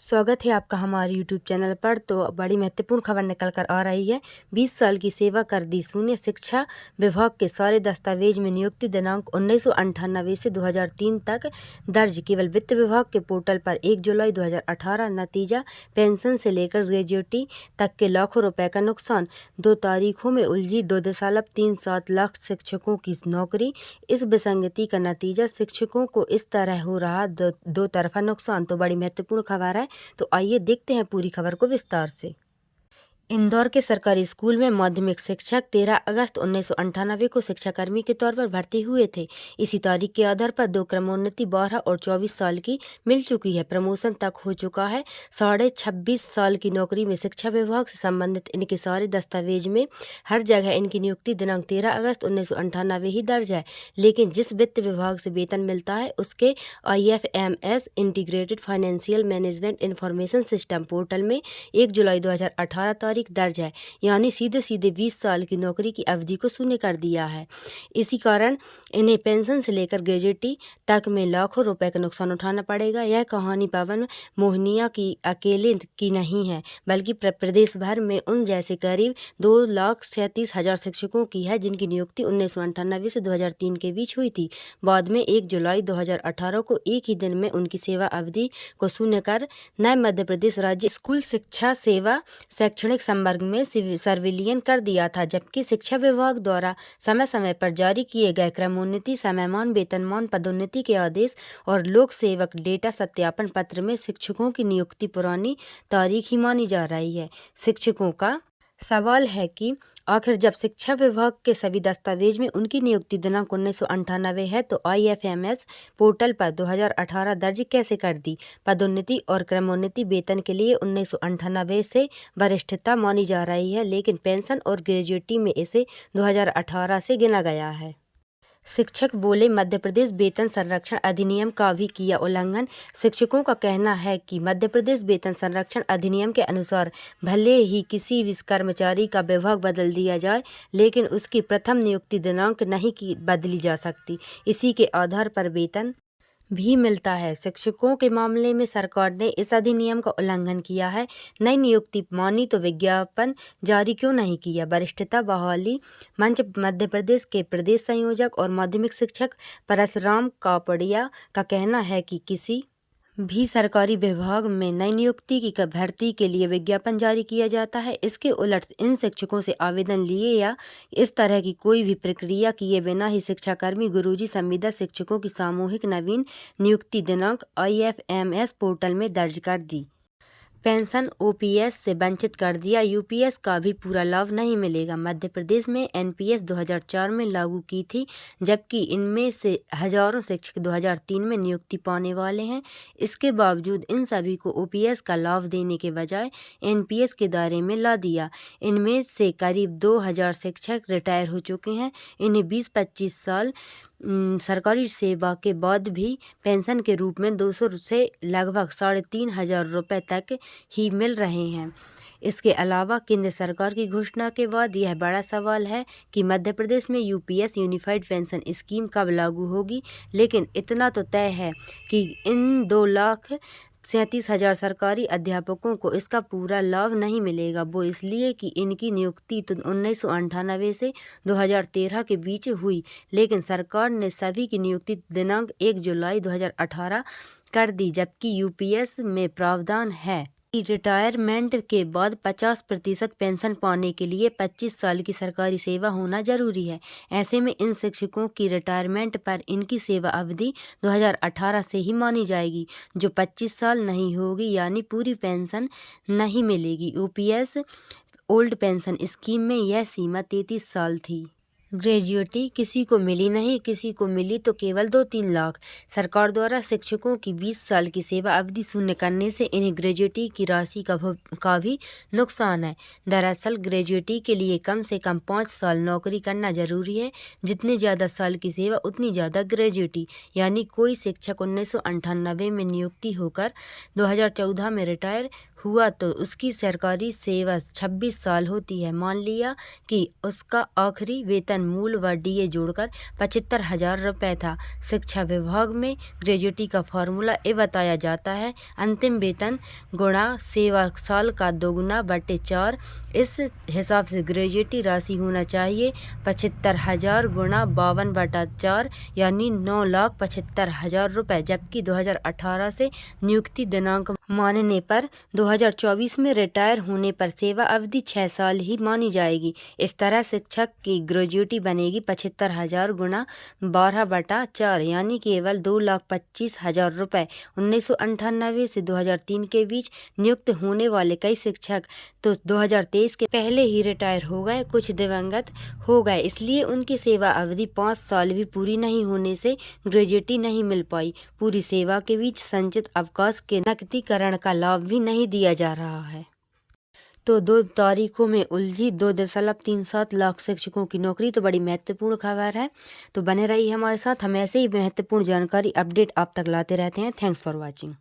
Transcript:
स्वागत है आपका हमारे YouTube चैनल पर। तो बड़ी महत्वपूर्ण खबर निकल कर आ रही है। 20 साल की सेवा कर दी शून्य। शिक्षा विभाग के सारे दस्तावेज में नियुक्ति दिनांक 1998 से 2003 तक दर्ज। केवल वित्त विभाग के पोर्टल पर 1 जुलाई 2018। नतीजा पेंशन से लेकर ग्रेजुएटी तक के लाखों रुपए का नुकसान। 2 तारीखों में उलझी 2.37 लाख शिक्षकों की नौकरी। इस विसंगति का नतीजा शिक्षकों को इस तरह हो रहा दो तरफा नुकसान। तो बड़ी महत्वपूर्ण खबर है। तो आइए देखते हैं पूरी खबर को विस्तार से। इंदौर के सरकारी स्कूल में माध्यमिक शिक्षक 13 अगस्त 1998 को शिक्षाकर्मी के तौर पर भर्ती हुए थे। इसी तारीख के आधार पर 2 क्रमोन्नति 12 और 24 साल की मिल चुकी है। प्रमोशन तक हो चुका है। 26.5 साल की नौकरी में शिक्षा विभाग से संबंधित इनके सारे दस्तावेज में हर जगह इनकी नियुक्ति दिनांक 13 अगस्त 1998 ही दर्ज है। लेकिन जिस वित्त विभाग से वेतन मिलता है उसके IFMS integrated financial management information system portal में 1 जुलाई 2018 तारीख दर्ज है। यानी सीधे 20 साल की नौकरी की अवधि को शून्य कर दिया है। इसी कारण इन्हें पेंशन से लेकर ग्रेजुएटी तक में लाखों रुपए का नुकसान उठाना पड़ेगा। यह कहानी पवन मोहनिया की अकेले की नहीं है, बल्कि प्रदेश भर में उन जैसे करीब 2,37,000 शिक्षकों की है जिनकी नियुक्ति 1998 से 2003 के बीच हुई थी। बाद में 1 जुलाई 2018 को एक ही दिन में उनकी सेवा अवधि को शून्य कर नए मध्य प्रदेश राज्य स्कूल शिक्षा सेवा शैक्षणिक संवर्ग में सर्विलियन कर दिया था। जबकि शिक्षा विभाग द्वारा समय समय पर जारी किए गए क्रमोन्नति, समयमान, वेतनमान, पदोन्नति के आदेश और लोक सेवक डेटा सत्यापन पत्र में शिक्षकों की नियुक्ति पुरानी तारीख ही मानी जा रही है। शिक्षकों का सवाल है कि आखिर जब शिक्षा विभाग के सभी दस्तावेज में उनकी नियुक्ति दिनांक 1998 है तो IFMS पोर्टल पर 2018 दर्ज कैसे कर दी। पदोन्नति और क्रमोन्नति वेतन के लिए 1998 से वरिष्ठता मानी जा रही है, लेकिन पेंशन और ग्रेजुएटी में इसे 2018 से गिना गया है। शिक्षक बोले, मध्य प्रदेश वेतन संरक्षण अधिनियम का भी किया उल्लंघन। शिक्षकों का कहना है कि मध्य प्रदेश वेतन संरक्षण अधिनियम के अनुसार भले ही किसी भी कर्मचारी का विभाग बदल दिया जाए, लेकिन उसकी प्रथम नियुक्ति दिनांक नहीं की बदली जा सकती। इसी के आधार पर वेतन भी मिलता है। शिक्षकों के मामले में सरकार ने इस अधिनियम का उल्लंघन किया है। नई नियुक्ति मानी तो विज्ञापन जारी क्यों नहीं किया। वरिष्ठता बहाली मंच मध्य प्रदेश के प्रदेश संयोजक और माध्यमिक शिक्षक परशुराम कापड़िया का कहना है कि किसी भी सरकारी विभाग में नई नियुक्ति की भर्ती के लिए विज्ञापन जारी किया जाता है। इसके उलट इन शिक्षकों से आवेदन लिए या इस तरह की कोई भी प्रक्रिया किए बिना ही शिक्षाकर्मी, गुरुजी, संविदा शिक्षकों की सामूहिक नवीन नियुक्ति दिनांक IFMS पोर्टल में दर्ज कर दी। पेंशन OPS से वंचित कर दिया। UPS का भी पूरा लाभ नहीं मिलेगा। मध्य प्रदेश में NPS 2004 में लागू की थी, जबकि इनमें से हजारों शिक्षक 2003 में नियुक्ति पाने वाले हैं। इसके बावजूद इन सभी को OPS का लाभ देने के बजाय NPS के दायरे में ला दिया। इनमें से करीब 2000 शिक्षक रिटायर हो चुके हैं। इन्हें 20-25 साल सरकारी सेवा के बाद भी पेंशन के रूप में 200 से लगभग 3,500 रुपये तक ही मिल रहे हैं। इसके अलावा केंद्र सरकार की घोषणा के बाद यह बड़ा सवाल है कि मध्य प्रदेश में UPS यूनिफाइड पेंशन स्कीम कब लागू होगी। लेकिन इतना तो तय है कि इन 2,37,000 सरकारी अध्यापकों को इसका पूरा लाभ नहीं मिलेगा। वो इसलिए कि इनकी नियुक्ति तो 1998 से 2013 के बीच हुई, लेकिन सरकार ने सभी की नियुक्ति दिनांक 1 जुलाई 2018 कर दी। जबकि UPS में प्रावधान है कि रिटायरमेंट के बाद 50% पेंशन पाने के लिए 25 साल की सरकारी सेवा होना जरूरी है। ऐसे में इन शिक्षकों की रिटायरमेंट पर इनकी सेवा अवधि 2018 से ही मानी जाएगी, जो 25 साल नहीं होगी, यानी पूरी पेंशन नहीं मिलेगी। OPS ओल्ड पेंशन स्कीम में यह सीमा 33 साल थी। ग्रेजुएटी किसी को मिली नहीं, किसी को मिली तो केवल 2-3 लाख। सरकार द्वारा शिक्षकों की 20 साल की सेवा अवधि शून्य करने से इन्हें ग्रेजुएटी की राशि का भी नुकसान है। दरअसल ग्रेजुएटी के लिए कम से कम 5 साल नौकरी करना जरूरी है। जितने ज़्यादा साल की सेवा उतनी ज़्यादा ग्रेजुएटी। यानी कोई शिक्षक 1998 में नियुक्ति होकर 2014 में रिटायर हुआ तो उसकी सरकारी सेवा 26 साल होती है। मान लिया कि उसका आखिरी वेतन मूल व डीए जोड़कर 75,000 रुपये था। शिक्षा विभाग में ग्रेजुएटी का फार्मूला ये बताया जाता है, अंतिम वेतन गुणा सेवा साल का 2 × 4। इस हिसाब से ग्रेजुएटी राशि होना चाहिए 75,000 गुणा 52/4 यानी 9,75,000 रुपये। जबकि 2018 से नियुक्ति दिनांक मानने पर 2024 में रिटायर होने पर सेवा अवधि 6 साल ही मानी जाएगी। इस तरह शिक्षक की ग्रेजुएटी बनेगी 75,000 गुणा 12/4 यानी केवल 2,25,000 रुपये। 1998 से 2003 के बीच नियुक्त होने वाले कई शिक्षक तो 2023 के पहले ही रिटायर हो गए, कुछ दिवंगत हो गए, इसलिए उनकी सेवा अवधि 5 साल भी पूरी नहीं होने से ग्रेजुएटी नहीं मिल पाई। पूरी सेवा के बीच संचित अवकाश के नकदीकरण का लाभ भी नहीं दिया जा रहा है। तो 2 तारीखों में उलझी 2.37 लाख शिक्षकों की नौकरी तो बड़ी महत्वपूर्ण खबर है। तो बने रहिए हमारे साथ, हम ऐसे ही महत्वपूर्ण जानकारी अपडेट आप तक लाते रहते हैं। Thanks for watching.